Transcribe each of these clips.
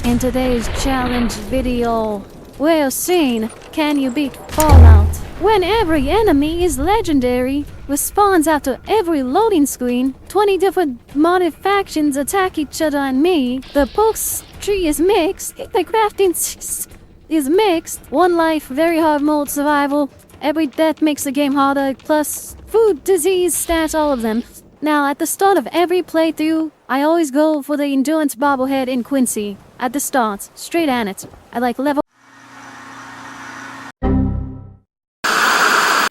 In today's challenge video, we're seeing can you beat Fallout when every enemy is legendary, respawns after every loading screen, 20 different modded factions attack each other and me, the books tree is mixed, the crafting is mixed, one life, very hard mode survival, every death makes the game harder, plus food, disease, stats, all of them. Now, at the start of every playthrough, I always go for the endurance bobblehead in Quincy. At the start, straight at it. I like level.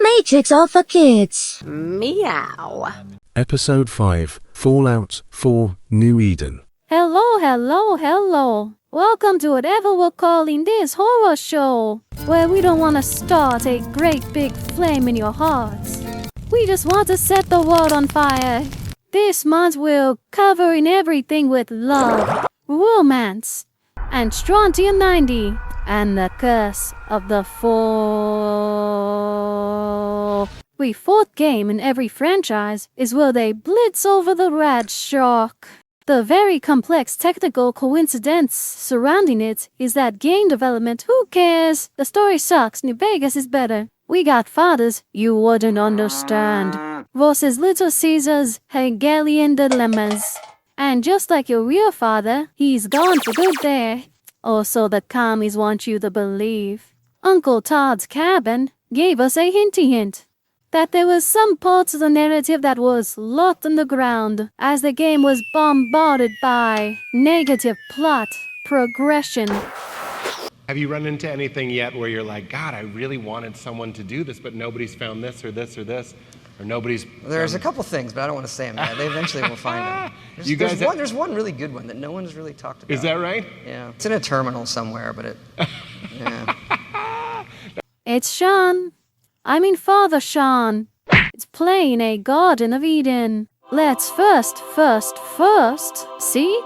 Matrix all for kids. Meow. Episode 5, Fallout 4, New Eden. Hello. Welcome to whatever we're calling this horror show, where we don't want to start a great big flame in your hearts. We just want to set the world on fire. This month we're covering everything with love, romance, and Strontium 90, and the curse of the four. The fourth game in every franchise is where they blitz over the rad shark. The very complex technical coincidence surrounding it is that game development, who cares? The story sucks, New Vegas is better. We got fathers you wouldn't understand versus Little Caesar's Hegelian dilemmas. And just like your real father, he's gone for good there. Or so the commies want you to believe. Uncle Todd's Cabin gave us a hinty hint that there was some parts of the narrative that was locked in the ground as the game was bombarded by negative plot progression. Have you run into anything yet where you're like, God, I really wanted someone to do this, but nobody's found this or this or this, or nobody's... There's a couple things, but I don't want to say them yet. They eventually will find them. There's one really good one that no one's really talked about. Is that right? Yeah. It's in a terminal somewhere, but yeah. It's Sean. I mean Father Sean. It's playing a Garden of Eden. Let's first, see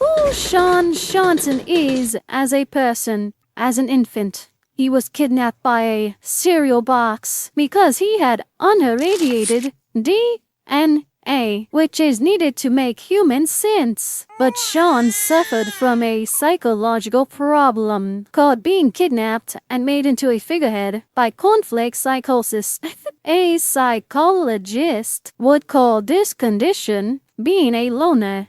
who Sean Johnson is as a person, as an infant. He was kidnapped by a cereal box because he had unirradiated DNA, which is needed to make human sense. But Sean suffered from a psychological problem called being kidnapped and made into a figurehead by cornflake psychosis. A psychologist would call this condition being a loner.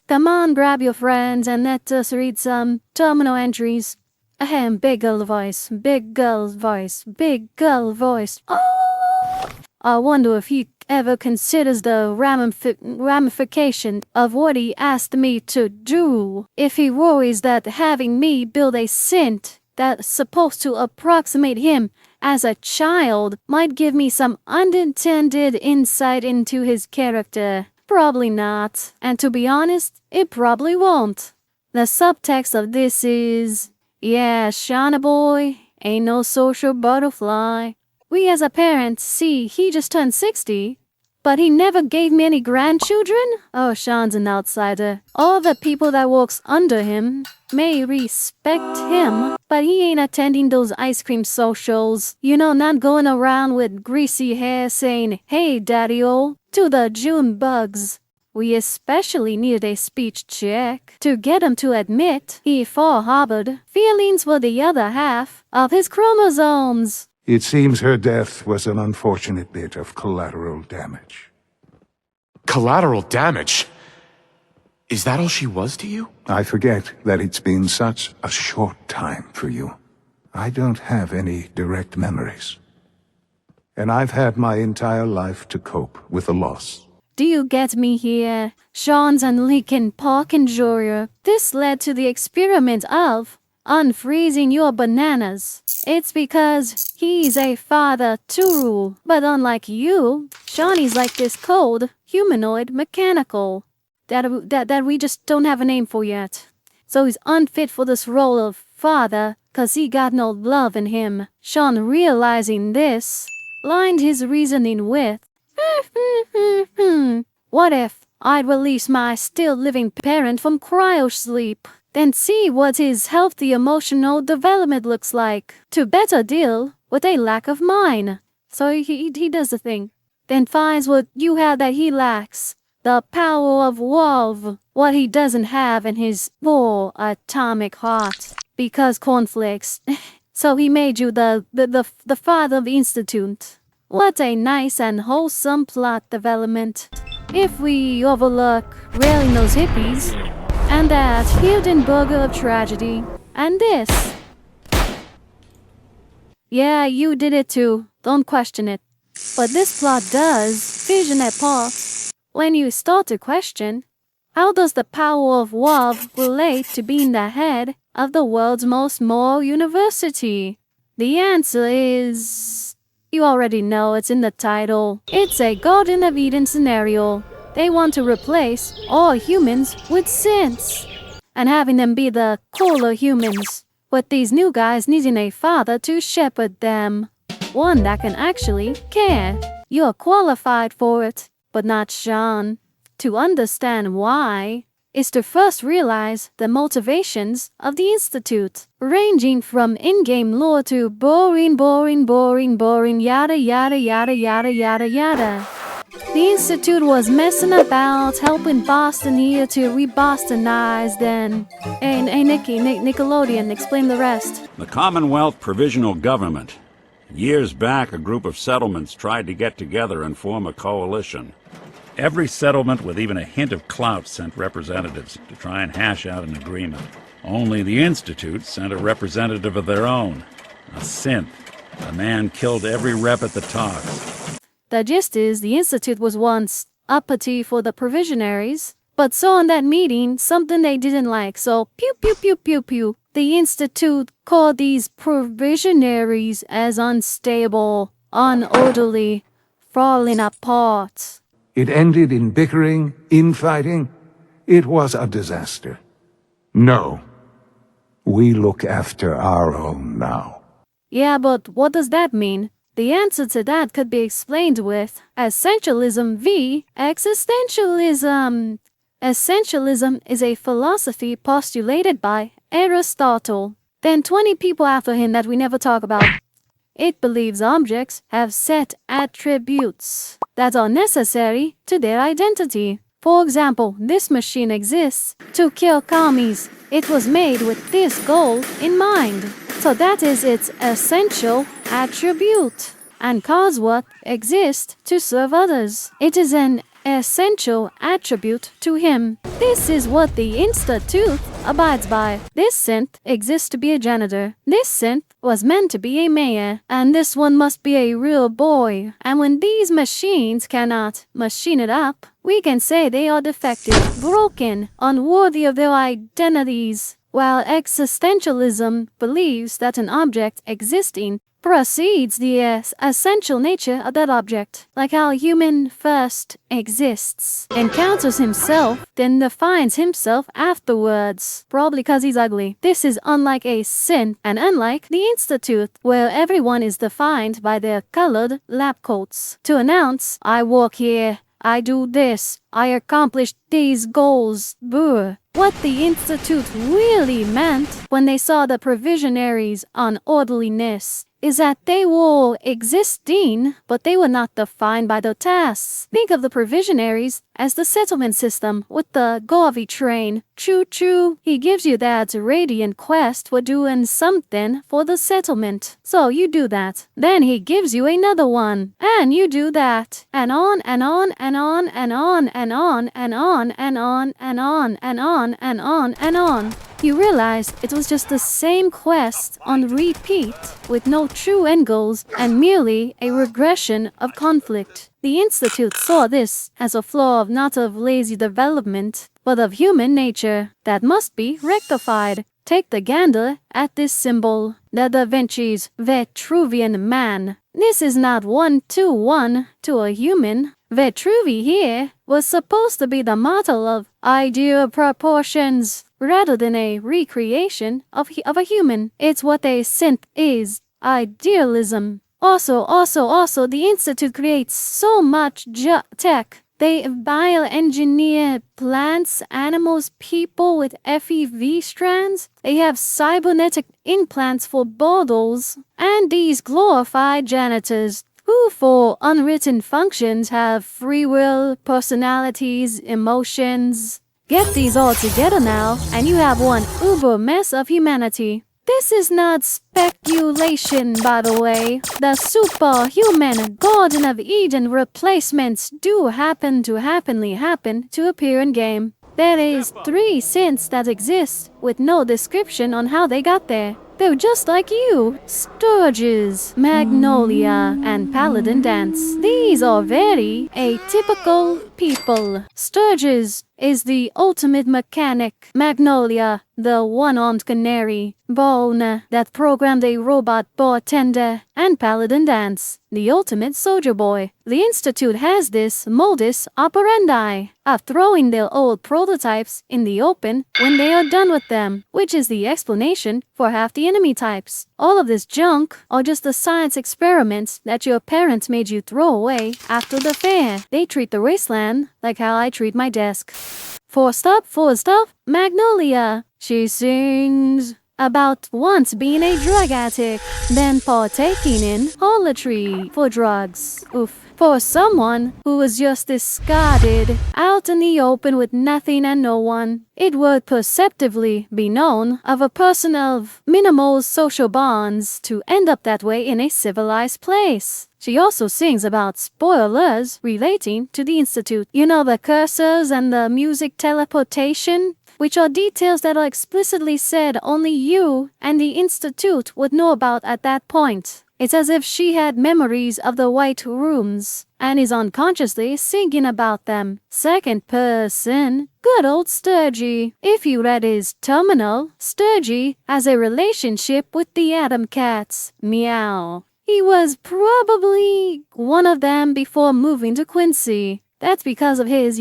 Come on, grab your friends and let us read some terminal entries. Ahem, big girl voice. Oh! I wonder if he ever considers the ramification of what he asked me to do. If he worries that having me build a synth that's supposed to approximate him as a child might give me some unintended insight into his character. Probably not. And to be honest, it probably won't. The subtext of this is, yeah, Shauna boy ain't no social butterfly. We as a parent see he just turned 60, but he never gave me any grandchildren? Oh, Sean's an outsider. All the people that works under him may respect him, but he ain't attending those ice cream socials. You know, not going around with greasy hair saying, hey, daddy-o, to the June bugs. We especially needed a speech check to get him to admit he harbored feelings for the other half of his chromosomes. It seems her death was an unfortunate bit of collateral damage. Collateral damage? Is that all she was to you? I forget that it's been such a short time for you. I don't have any direct memories. And I've had my entire life to cope with the loss. Do you get me here? Sean's and Lincoln Park injury. This led to the experiment of unfreezing your bananas. It's because he's a father too. But unlike you, Shawnee's like this cold, humanoid, mechanical that we just don't have a name for yet. So he's unfit for this role of father cause he got no love in him. Sean, realizing this, lined his reasoning with, what if I'd release my still living parent from cryosleep? Then see what his healthy emotional development looks like to better deal with a lack of mine. So he does the thing. Then finds what you have that he lacks. The power of love. what he doesn't have in his poor atomic heart. Because cornflakes. So he made you the father of the Institute. What a nice and wholesome plot development. If we overlook railing those hippies, and that Hildenberger of tragedy, and this. Yeah, you did it too. Don't question it. But this plot does vision apart. When you start to question, how does the power of love relate to being the head of the world's most moral university? The answer is... you already know, it's in the title. It's a Garden of Eden scenario. They want to replace all humans with synths, and having them be the cooler humans, with these new guys needing a father to shepherd them. One that can actually care. You're qualified for it, but not Sean. To understand why is to first realize the motivations of the Institute, ranging from in-game lore to boring yada yada yada yada yada yada. The Institute was messing about helping Boston here to re-Bostonize then. Hey Nikki, Nickelodeon, explain the rest. The Commonwealth Provisional Government. Years back, a group of settlements tried to get together and form a coalition. Every settlement with even a hint of clout sent representatives to try and hash out an agreement. Only the Institute sent a representative of their own, a synth. The man killed every rep at the talks. The gist is the Institute was once uppity for the provisionaries, but saw in that meeting something they didn't like, so pew pew pew pew pew. The Institute called these provisionaries as unstable, unorderly, falling apart. It ended in bickering, infighting. It was a disaster. No. We look after our own now. Yeah, but what does that mean? The answer to that could be explained with essentialism v. existentialism. Essentialism is a philosophy postulated by Aristotle. Then 20 people after him that we never talk about. It believes objects have set attributes that are necessary to their identity. For example, this machine exists to kill commies. It was made with this goal in mind. So that is its essential attribute. And Cosworth exists to serve others. It is an essential attribute to him. This is what the Institute abides by. This synth exists to be a janitor. This synth was meant to be a mayor. And this one must be a real boy. And when these machines cannot machine it up, we can say they are defective, broken, unworthy of their identities. While existentialism believes that an object existing precedes the essential nature of that object, like how human first exists, encounters himself, then defines himself afterwards, probably because he's ugly. This is unlike a synth and unlike the Institute, where everyone is defined by their colored lab coats. To announce, I work here, I do this, I accomplish these goals, brr. What the Institute really meant when they saw the provisionaries' unorderliness is that they were existing, but they were not defined by their tasks. Think of the provisionaries as the settlement system with the Garvey train. Choo-choo, he gives you that radiant quest for doing something for the settlement. So you do that. Then he gives you another one, and you do that. And on and on and on and on and on and on and on and on and on and on and on. You realize it was just the same quest on repeat, with no true end goals and merely a regression of conflict. The Institute saw this as a flaw of not of lazy development, but of human nature that must be rectified. Take the gander at this symbol, the Da Vinci's Vitruvian man. This is not 1-to-1 to a human. Vitruvi here was supposed to be the model of ideal proportions, rather than a recreation of a human. It's what a synth is, idealism. Also, the Institute creates so much tech. They bioengineer plants, animals, people with FEV strands. They have cybernetic implants for borders. And these glorified janitors, who for unwritten functions have free will, personalities, emotions. Get these all together now, and you have one uber mess of humanity. This is not speculation, by the way. The superhuman Garden of Eden replacements do happen to appear in game. There is 3 synths that exist, with no description on how they got there. They're just like you. Sturges, Magnolia, and Paladin Dance. These are very atypical people. Sturges is the ultimate mechanic. Magnolia, the one-armed canary. Bone, that programmed a robot bartender. And Paladin Dance, the ultimate soldier boy. The Institute has this modus operandi of throwing their old prototypes in the open when they are done with them, which is the explanation for half the enemy types. All of this junk are just the science experiments that your parents made you throw away after the fair. They treat the wasteland like how I treat my desk. First up, Magnolia. She sings about once being a drug addict, then partaking in harlotry for drugs. Oof. For someone who was just discarded out in the open with nothing and no one, it would perceptively be known of a person of minimal social bonds to end up that way in a civilized place. She also sings about spoilers relating to the Institute. You know, the cursors and the music teleportation, which are details that are explicitly said only you and the Institute would know about at that point. It's as if she had memories of the white rooms and is unconsciously singing about them. Second person, good old Sturgy. If you read his terminal, Sturgy has a relationship with the Atom Cats. Meow. He was probably one of them before moving to Quincy. That's because of his,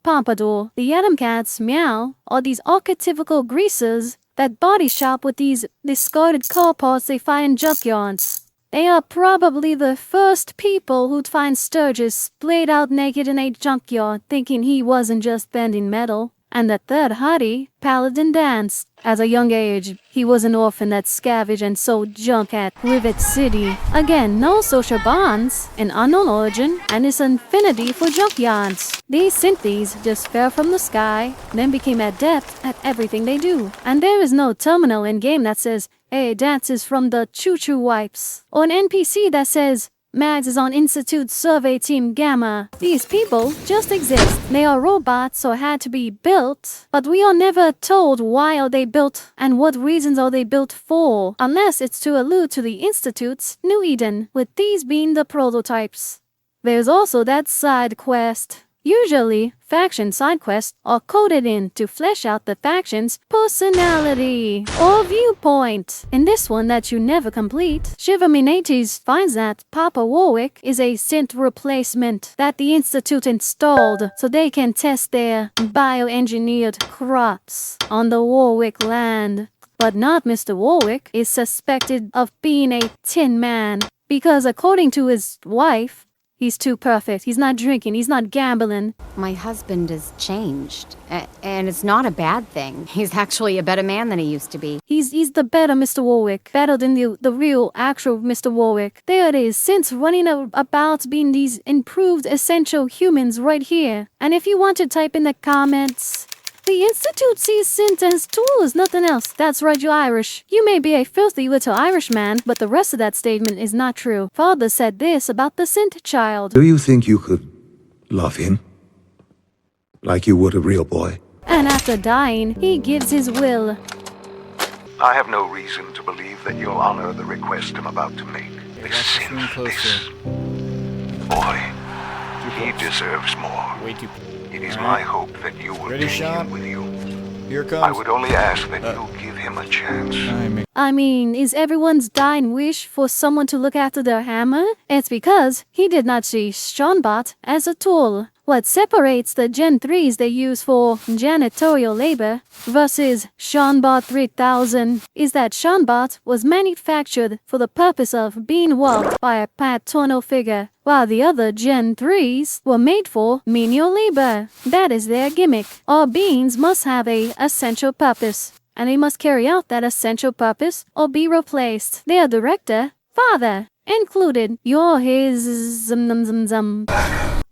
pompadour. The Atom Cats, meow, are these archetypical greasers that body shop with these discarded car parts they find in junkyards. They are probably the first people who'd find Sturgis splayed out naked in a junkyard thinking he wasn't just bending metal. And the third hottie, Paladin Dance. At a young age, he was an orphan that scavenged and sold junk at Rivet City. Again, no social bonds, an unknown origin, and his affinity for junkyards. These synthes just fell from the sky, then became adept at everything they do. And there is no terminal in-game that says, "Hey, Dance is from the Choo-Choo Wipes," or an NPC that says, "Mags is on Institute Survey Team Gamma." These people just exist. They are robots or had to be built, but we are never told why are they built and what reasons are they built for, unless it's to allude to the Institute's New Eden, with these being the prototypes. There's also that side quest. Usually, faction side quests are coded in to flesh out the faction's personality or viewpoint. In this one that you never complete, Shivaminates finds that Papa Warwick is a synth replacement that the Institute installed so they can test their bioengineered crops on the Warwick land. But not Mr. Warwick is suspected of being a Tin Man because according to his wife, he's too perfect. He's not drinking. He's not gambling. My husband has changed, and it's not a bad thing. He's actually a better man than he used to be. He's the better Mr. Warwick. Better than the real, actual Mr. Warwick. There it is. Since running about being these improved essential humans right here. And if you want to type in the comments, the Institute sees synth as tools, nothing else. That's right, you're Irish. You may be a filthy little Irishman, but the rest of that statement is not true. Father said this about the synth child. Do you think you could love him? Like you would a real boy? And after dying, he gives his will. I have no reason to believe that you'll honor the request I'm about to make. This synth, this boy, he deserves more. Way too. It is my hope that you will take him with you. Here comes. I would only ask that you give him a chance. I mean, is everyone's dying wish for someone to look after their hammer? It's because he did not see Seanbot as a tool. What separates the Gen 3s they use for janitorial labor versus Seanbot 3000 is that Seanbot was manufactured for the purpose of being walked by a paternal figure, while the other Gen 3s were made for menial labor. That is their gimmick. All beings must have a essential purpose, and they must carry out that essential purpose or be replaced. Their director, father, included. You're his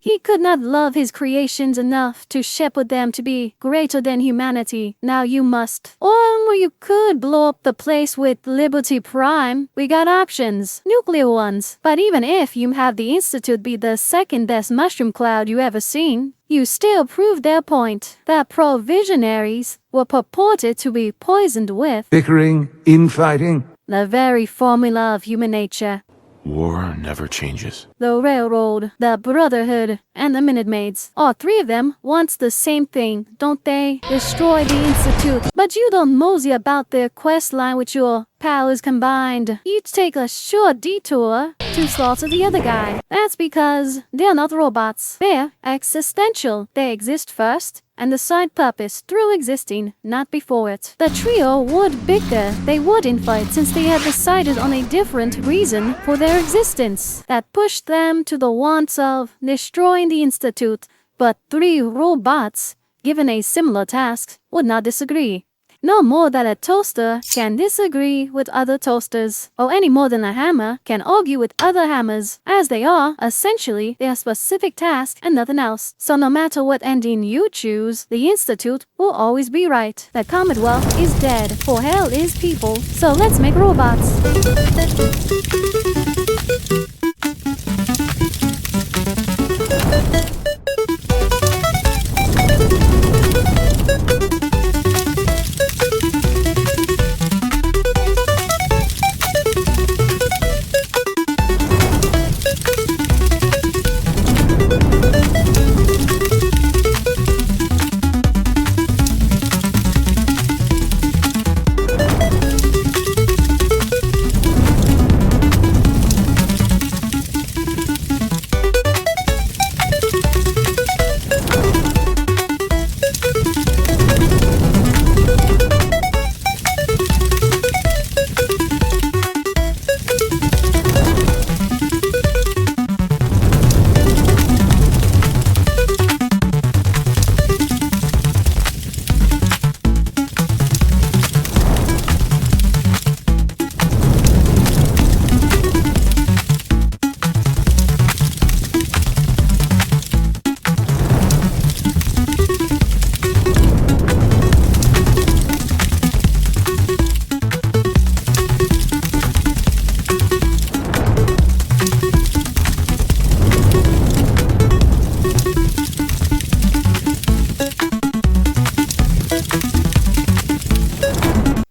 He could not love his creations enough to shepherd them to be greater than humanity. Now you must. Or you could blow up the place with Liberty Prime. We got options. Nuclear ones. But even if you have the Institute be the second best mushroom cloud you ever seen, you still prove their point that pro-visionaries were purported to be poisoned with Bickering, infighting. the very formula of human nature. War never changes. The Railroad, the Brotherhood, and the Minute Maids. All three of them wants the same thing, don't they? Destroy the Institute. But you don't mosey about their quest line with your powers combined. You take a short detour to slaughter the other guy. That's because they're not robots. They're existential. They exist first, and the side purpose through existing, not before it. The trio would bicker, they would infight, since they had decided on a different reason for their existence that pushed them to the wants of destroying the Institute. But three robots, given a similar task, would not disagree. No more than a toaster can disagree with other toasters, or any more than a hammer can argue with other hammers, as they are, essentially, their specific task and nothing else. So no matter what ending you choose, the Institute will always be right. The Commonwealth is dead, for hell is people, so let's make robots.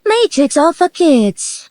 Matrix all for kids.